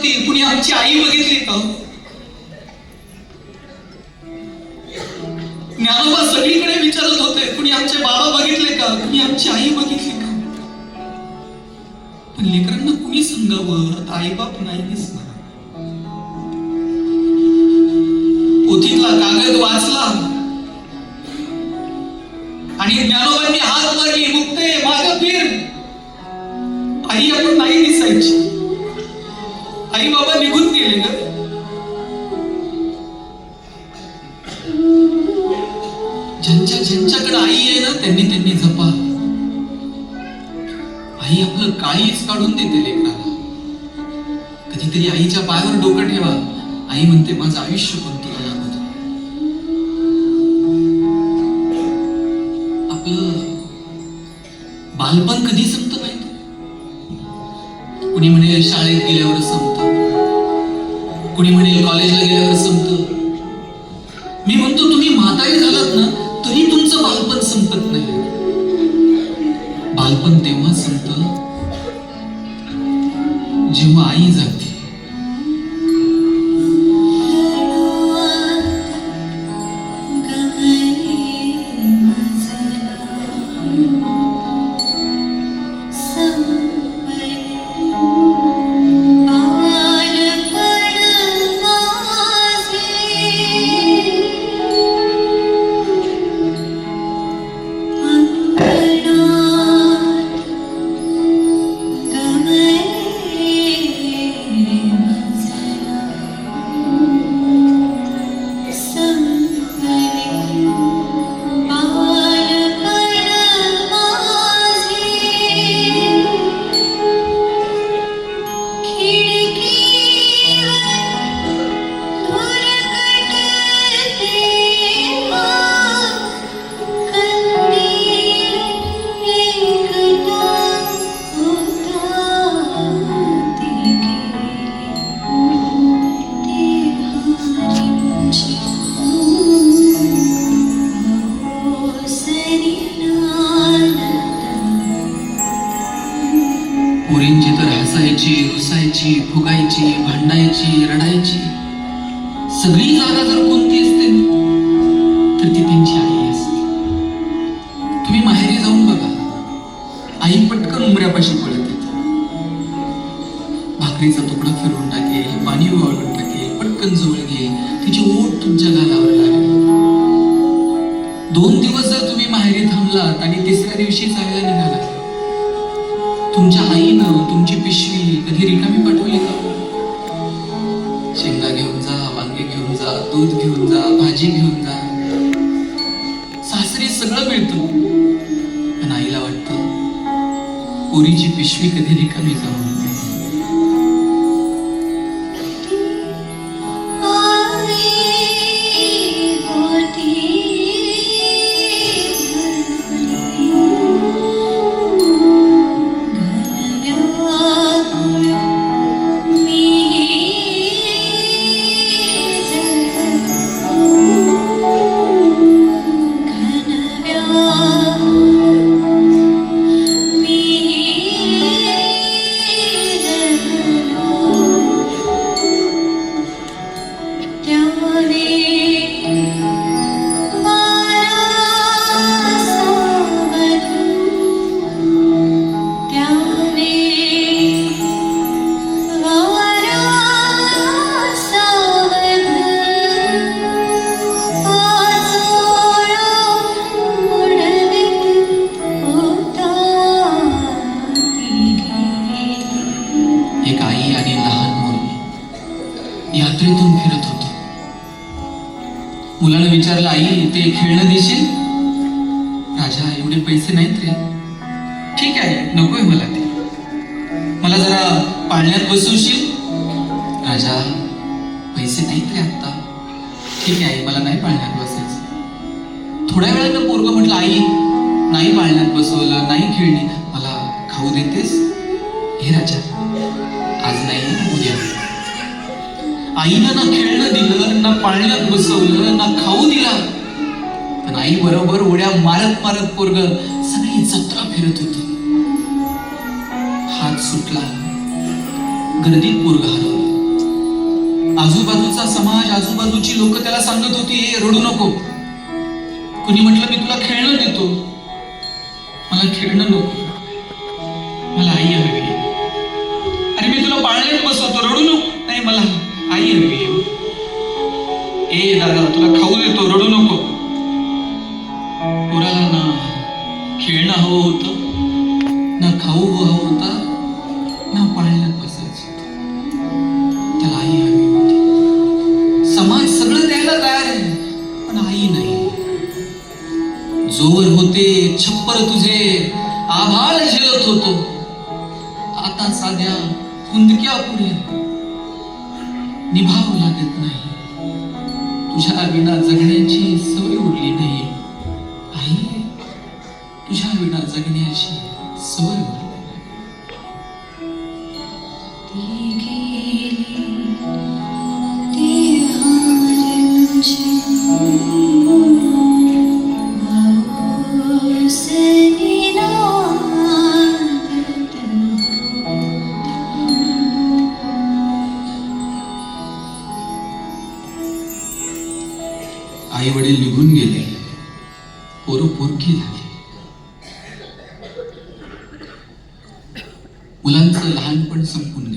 होती, कुणी आमची आई बघितली का? ज्ञानोबा सगळीकडे विचारत होते, कुणी आमचे बाबा बघितले का, कुणी आमची आई बघितली का? पण लेकरांना कुणी सांगावं, आई बाप नाही दिसणार. पोथीतला कागद वाचला आणि ज्ञानोबांनी हात मारली, मुक्ते मागं फिर. आई आपण नाही दिसायची. आई बाबा निघून गेले ग. ज्यांच्याकडे आई आहे ना, त्यांनी जपा. आई आपलं काळीच काढून देते लेकराला. कधीतरी आईच्या पायावर डोकं ठेवा. आई म्हणते माझं आयुष्य पण तुला लागत. आपलं बालपण कधी संपत नाही. कुणी म्हणेल शाळेत गेल्यावर संपत, कुणी म्हणेल कॉलेजला गेल्यावर संपत. मी म्हणतो तुम्ही म्हातारे झालात ना तरी तुमचं बालपण संपत नाही. बालपण तेव्हा संपत जेव्हा आई जाते. पोरींची तर हसायची, रुसायची, फुगायची, भांडायची, रडायची. सगळी जागा जर कोणती असते तर ती त्यांची आई असते. तुम्ही माहेरी जाऊन बघा, आई पटकन उमऱ्यापाशी पळत येते. भाकरीचा तुकडा फिरवून टाकेल, पाणी वाळून टाकेल, पटकन जवळ घेईल, तिची ओठ तुमच्या गालावर लागेल. 2 दिवस जर तुम्ही माहेरी थांबलात आणि तिसऱ्या दिवशी जायला निघाला, तुमच्या आईनं तुमची पिशवी कधी रिकामी पाठवली का? शेंगा घेऊन जा, वांगे घेऊन जा, दूध घेऊन जा, भाजी घेऊन जा. सासरी सगळं मिळतं, पण आईला वाटतं पोरीची पिशवी कधी रिकामी जाऊ नये. यात्रेतून फिरत होतो. मुलानं विचारलं, आई ते खेळणं देशील? राजा, एवढे पैसे नाहीत रे. ठीक आहे, नकोय मला ते. मला जरा पाळण्यात बसवशील? राजा, पैसे नाहीत रे आत्ता. ठीक आहे, मला नाही पाळण्यात बसायचं. थोड्या वेळानं पोरगं म्हटलं, आई नाही पाळण्यात बसवलं, नाही खेळणी, मला खाऊ देतेस? हे राजा, आज नाही, उद्या. आईनं ना खेळणं दिलं, ना पाळण्यात बसवलं, ना खाऊ दिला, पण आई बरोबर उड्या मारत मारत पोरगं सगळी जत्रा फिरत होत. हात सुटला, गर्दीत पोरगं हरवलं. आजूबाजूचा समाज, आजूबाजूची लोक त्याला सांगत होती, हे रडू नको. कुणी म्हटलं, मी तुला खेळणं देतो. मला खेळणं नको, मला आई हवी. अरे मी तुला पाळण्यात बसवतो, रडू नको. नाही, मला आई हवी. ए दादा, तुला खाऊ देतो, रडू नको. पोराला ना खेळणं हवं होतं, ना खाऊ हवं होता, ना पाळण्यात बसायचं. त्याला आई हवी होती. समाज सगळं द्यायला तयार आहे, पण आई नाही. जोवर होते छप्पर तुझे आभाळ झेलत होतो, आता साध्या कुंदक्या पुढे निभावं लागत नाही. तुझ्या विना जगण्याची सवय उरली नाही. आई, तुझ्या विना जगण्याची सवय उरली. आई वडील निघून गेले, पोरं पोरकी झाली. मुलांचं लहानपण संपून गेलं.